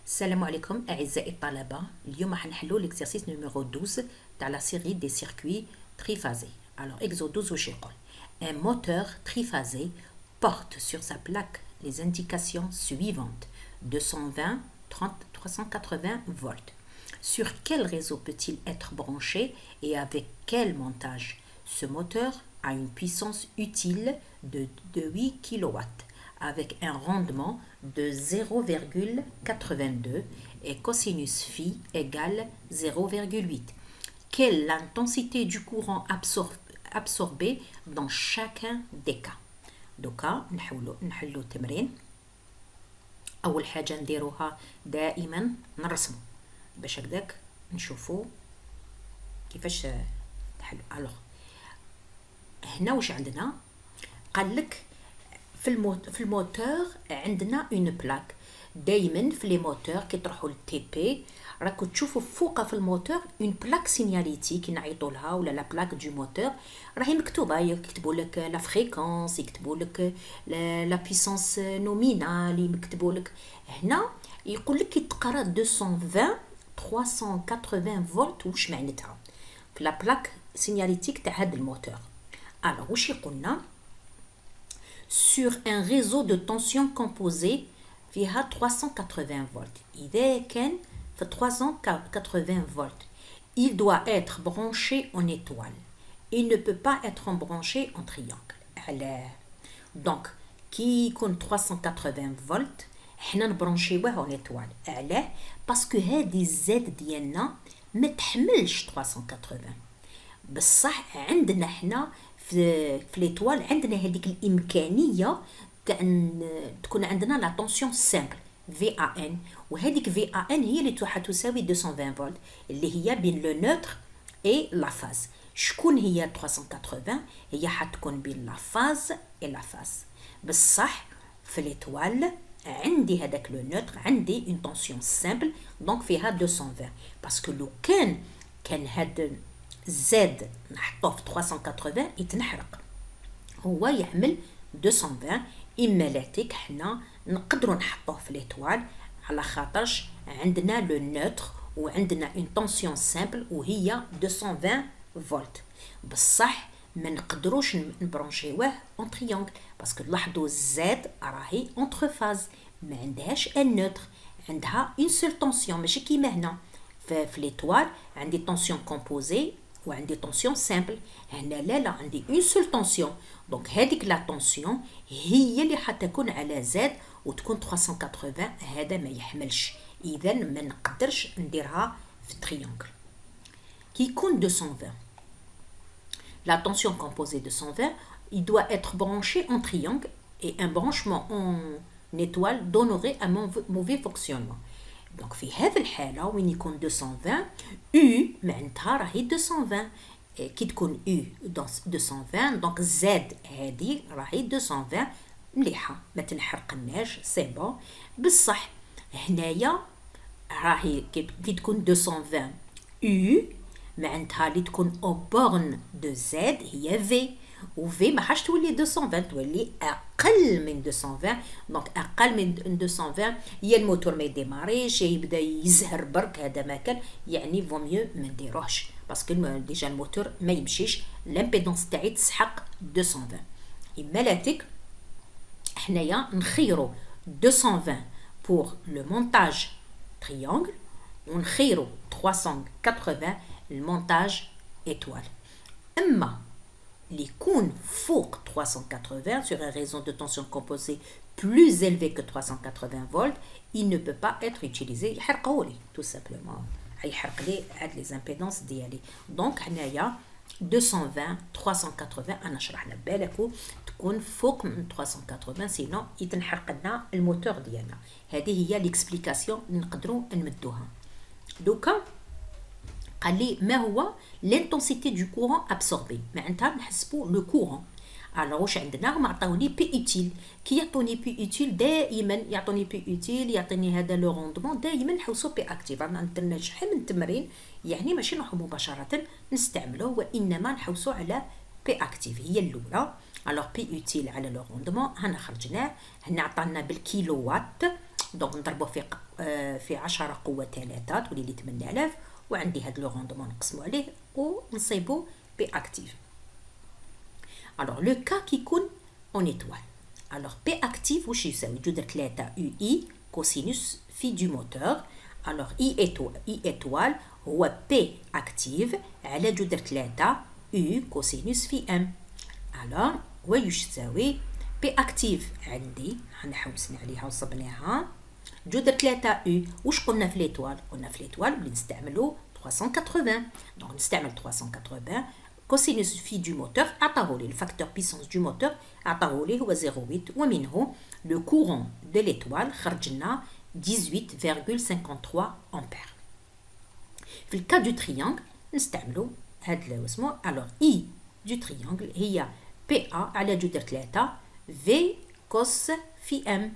Salam alaikum أعزائي الطلبة. اليوم راح نحلو l'exercice numéro 12 dans la série des circuits triphasés. Alors exo 12 وش يقول un moteur triphasé porte sur sa plaque les indications suivantes 220, 30, 380 volts. Sur quel réseau peut-il être branché et avec quel montage? Ce moteur a une puissance utile de 8 kW avec un rendement de 0,82 et cosinus phi égale 0,8. Quelle est l'intensité du courant absorbé dans chacun des cas? دوكا نحلو التمرين. أول حاجة نديروها دائما نرسمو باش هكداك نشوفو كيفاش تحلو. ألوغ هنا واش عندنا؟ قالك في الموتور عندنا اون بلاك. دائما في لي موتور كي تروحوا للتي بي راكو تشوفوا فوق في الموتور اون بلاك سينياليتيك نعيطوا لها ولا لا بلاك دو موتور راهي مكتوبه، يكتبوا لك لا فريكونس، يكتبوا لك لا بيسانس نومينال، يكتبوا لك هنا يقول لك كي تقرا 220 380 فولت واش معناتها في لا بلاك سينياليتيك تاع هذا الموتور. الوغ واش يقولنا sur un réseau de tension composé فيها 380 volts. إذا كان في 380 volts, il doit être branché en étoile. Il ne peut pas être branché en triangle. علاه donc كي يكون 380 volts حنا نبرونشيوه en étoile. علاه باسكو هذه الزاد ديالنا ما تحملش 380 بصح عندنا حنا في ليتوال عندنا هذيك الامكانيه تاع تكون عندنا لا طونسيون سامبل في ا ان، وهذيك في ا ان هي اللي تساوي 220 فولت اللي هي بين لو نوتر اي لا فاز. شكون هي 380؟ هي حتكون بين لا فاز اي لا فاز. بصح في ليتوال عندي هذاك لو نوتر عندي اون طونسيون سامبل دونك فيها 220 باسكو لو كان هذا زاد نحطوه في 380 يتنحرق، هو يعمل 220. إما لاتيك حنا نقدروا نحطوه في ليتوال على خاطرش عندنا لو نوتر وعندنا اون طونسيون سامبل وهي 220 فولت. بصح ما نقدروش نبرونشيوه اون تريونغل باسكو لاحظوا الزاد راهي اونتر فاز ما عندهاش ان نوتر، عندها اون سول طونسيون ماشي كيما هنا في ليتوال عندي طونسيون كومبوزي وعندي طونسيون سامبل. هنا لا عندي اون سول طونسيون دونك هذيك لا طونسيون هي اللي حتكون على زاد وتكون 380. هذا ما يحملش، اذا ما نقدرش نديرها في تريونغل. كي يكون 220 la tension composée 220 il doit être branché en triangle et un branchement en étoile donnerait un mauvais fonctionnement. دونك في هذه الحاله وين يكون 220 U معناتها راهي 220. كي تكون U 220 دونك زاد هذه راهي 220 مليحه ما تنحرقناش سي بون. بصح هنايا راهي كي تكون 220 U معناتها اللي تكون او بورن دو زاد هي في، وفي ما حاش تولي 220 تولي اقل من 220. دونك اقل من 220 يا الموتور ما يديماريش يا يبدا يزهر برك، هذا ما كان يعني فو ميو ما نديروهش باسكو ديجا الموتور ما يمشيش لامبيدونس تاعي تسحق 220. اما لاتيك حنايا نخيرو 220 pour le montage triangle ونخيرو 380 المونتاج étoile. اما اللي يكون فوق 380 sur un réseau de tension composée plus élevé que 380 volts il ne peut pas être utilisé. يحرقهولي tout simplement، يحرق لي هاد لي امبيدونس ديالي. دونك هنايا 220 380 انا شرحنا بالكو تكون فوق من 380 سينو يتنحرق لنا الموتور ديالنا. هذه هي ليكسبليكاسيون نقدروا نمدوها. دوكا قال لي ما هو l'intensité du courant absorbé، معناتها نحسبوا لو كورون. الوغ واش عندنا؟ هما عطاوني بي اوتيل. كي يعطوني بي اوتيل دائما يعطوني بي اوتيل يعطيني هذا لو روندمون دائما نحوسوا بي اكتيف. رانا درنا شحال من تمرين يعني ماشي نروحوا مباشره نستعملوه وانما نحوسوا على بي اكتيف هي الاولى. الوغ بي اوتيل على لو روندمون هنا خرجناه، هنا عطانا بالكيلو وات دونك نضربوه في 10 قوة 3 تولي لي 8000 وعندي هاد لو روندمون نقسمو عليه ونصيبو بي اكتيف. الوغ لو كا كيكون اون ايتوال. الوغ بي اكتيف واش يساوي جذر 3 يو اي كوسينوس في دو موتور. الوغ اي ايتوال هو بي اكتيف على جذر 3 يو كوسينوس في ام. الوغ واش يساوي بي اكتيف عندي حنحوسنا عليها وصبناها جذر 3 يو. واش قلنا في ليتوال؟ قلنا في ليتوال بلي نستعملو 380. دونك نستعمل 380 كوسينوس في دو موتور عطاهولي الفاكتور بيسونس دو موتور عطاهولي هو 0.8 ومنه لو كورون دو ليتوال خرج لنا 18,53 امبير. في الكا دو تريانغل نستعملو هاد اسمو. الوغ اي دو تريانغل هي بي ا على جذر 3 في كوس في ام.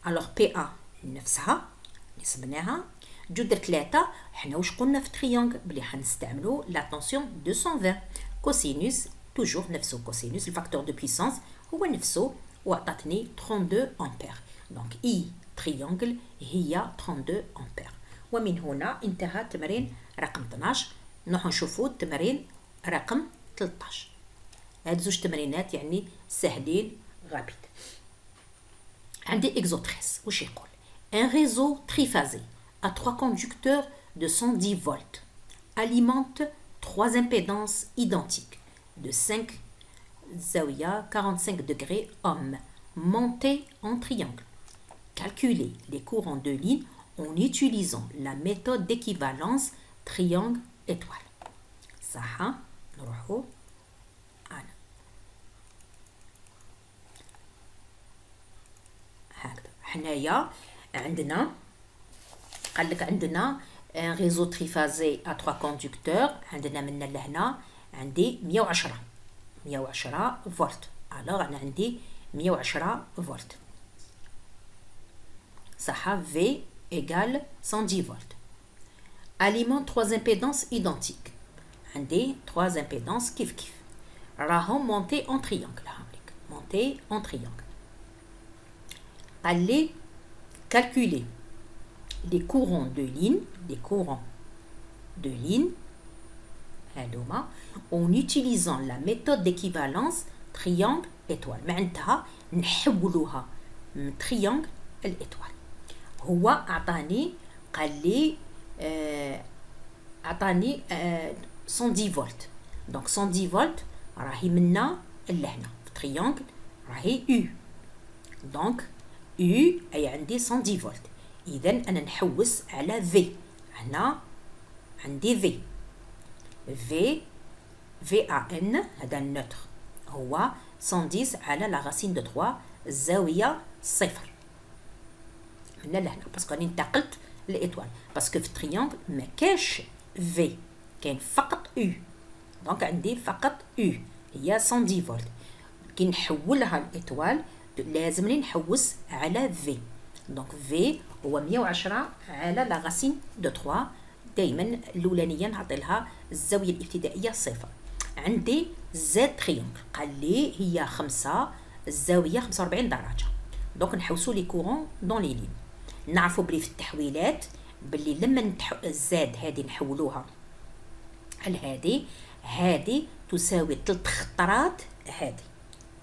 الوغ بي ا نفسها اللي صبناها جذر 3. حنا واش قلنا في تريانغل بلي حنستعملو لا طونسيون 220 كوسينوس توجور نفسو كوسينوس الفاكتور دو بيسونس هو نفسو وعطاتني 32 امبير. دونك اي تريانغل هي 32 امبير. ومن هنا انتهى تمرين رقم 12. نروحو نشوفو التمرين رقم 13. هاد زوج تمرينات يعني سهلين غابيد. عندي اكزوتريس واش يقول un réseau triphasé à 3 conducteurs de 110 volts alimente 3 impédances identiques de 5 zaouia 45 degrés ohm montées en triangle. Calculez les courants de ligne en utilisant la méthode d'équivalence triangle étoile. صح نروحو أنا هكذا. حنايا عندنا قال لك عندنا ان ريزو تريفازي ا 3 كوندكتور. عندنا من لهنا عندي 110 فولت. الوغ انا عندي 110 فولت صح. في ايغال 110 فولت. alimente 3 impédances identiques. عندي 3 impédances كيف راهم مونتي اون تريانغل. هاوليك مونتي اون تريانغل. قال لي calculer les courants de ligne en utilisant la méthode d'équivalence triangle étoile. معناتها نحولوها من triangle الإيتوال. هو أعطاني قال لي أعطاني 110 فولت. دونك 110 فولت راهي منا لهنا في triangle راهي U. دونك U أي عندي 110 فولت. إذا أنا نحوس على V. هنا عندي V A N هذا النوتر هو 110 على لا راسين دو 3 الزاوية 0 من لهنا باسكو راني انتقلت للإيتوال. باسكو في التريانغل ما كاش V كاين فقط U. دونك عندي فقط U هي 110 فولت. كي نحولها الإيتوال لازمني نحوس على V. دونك V هو 110 على لا راسين دو 3. دائما الاولانيه نعطي لها الزاويه الابتدائيه 0. عندي زد تريونغل قال لي هي 5 الزاويه 45 درجه. دونك نحوسوا لي كورون دون لي لين. نعرفوا بلي في التحويلات باللي لما الزاد هذه نحولوها على هذه تساوي 3 خطرات هذه.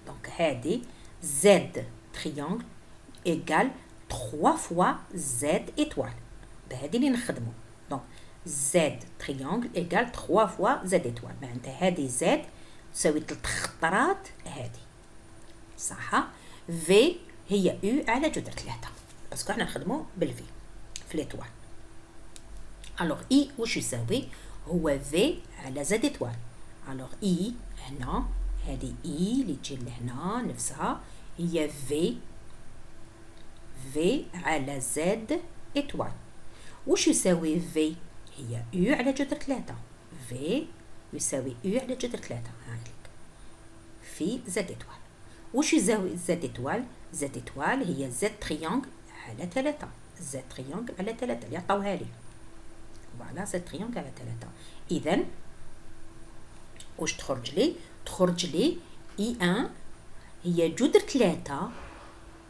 دونك هذه زد تريونغل ايغال 3 فوا زد ايتوال. بهذه اللي نخدموا. دونك زد تريونغل ايغال 3 فوا زد ايتوال. معناتها هذه زد تساوي 3 خطرات هذه صح. في هي او على جذر 3 باسكو حنا نخدموا بالفي في ليتوال. الوغ اي واش يساوي هو في على زد ايتوال. الوغ اي هنا هذه اي اللي تجي لهنا نفسها هي في على زد ايتوال. واش يساوي في هي او على جذر 3. في يساوي او على جذر 3 هاك في زد ايتوال. واش يساوي زد ايتوال؟ زد ايتوال هي زد تريونغل على 3. زد تريونغل على 3 اللي عطاوها لي. فوالا زد تريونغل على 3. اذا واش تخرج لي؟ تخرج لي اي 1 هي جذر 3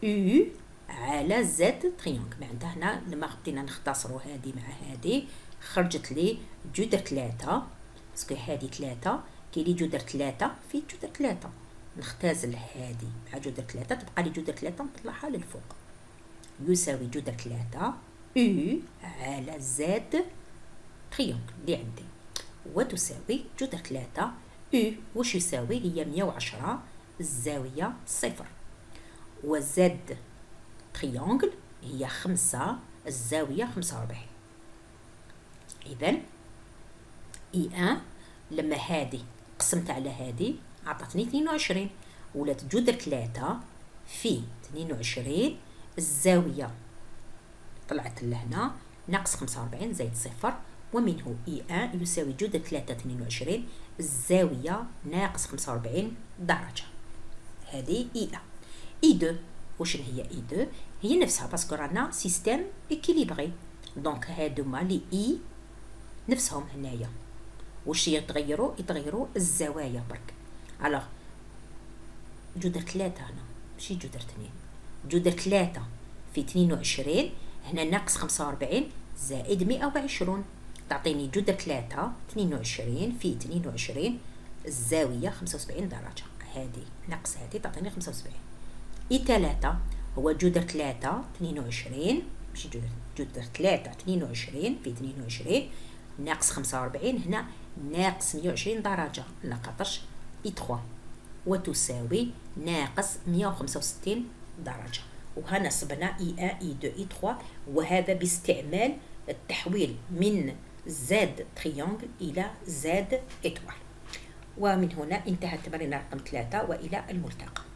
او على زد تريونغل. معناتها هنا لما بدينا نختصروا هذه مع هذه خرجت لي جذر 3 باسكو هذه 3 كاين لي جذر 3 في جذر 3 نختزل هذه مع جذر 3 تبقى لي جذر 3 نطلعها للفوق يساوي جذر 3 U على زد تريونغل اللي عندي وتساوي جذر 3 U واش يساوي هي 110 الزاوية 0 وزد تريونغل هي 5 الزاوية 45. إذن I1 لما هذه قسمت على هذه عطتني 22 ولات جذر 3 في 22 الزاوية طلعت لهنا ناقص 45 زائد 0 ومنه I1 يساوي جذر 3 22 الزاوية ناقص 45 درجة. هذه I1. I2 واش هي I2 هي نفسها باسكو رانا سيستيم إكيليبري دونك هادوما لي I نفسهم هنايا واش يتغيروا الزوايا برك. الوغ جذر 3 هنا ماشي جذر 2 جذر 3 في 22 هنا ناقص 45 زائد 120 تعطيني جذر 3 22 في 22 الزاوية 75 درجة. هذه ناقص هذه تعطيني 75. إي 3 هو جذر 3 22 ماشي جذر 3 22 في 22 ناقص 45 هنا ناقص 120 درجة لخاطرش إي 3 وتساوي ناقص 165 درجة. وهنا صبنا إي 1 إي 2 إي 3 وهذا باستعمال التحويل من زد تريونغل إلى زد إتوال. ومن هنا انتهى التمرين رقم 3 وإلى الملتقى.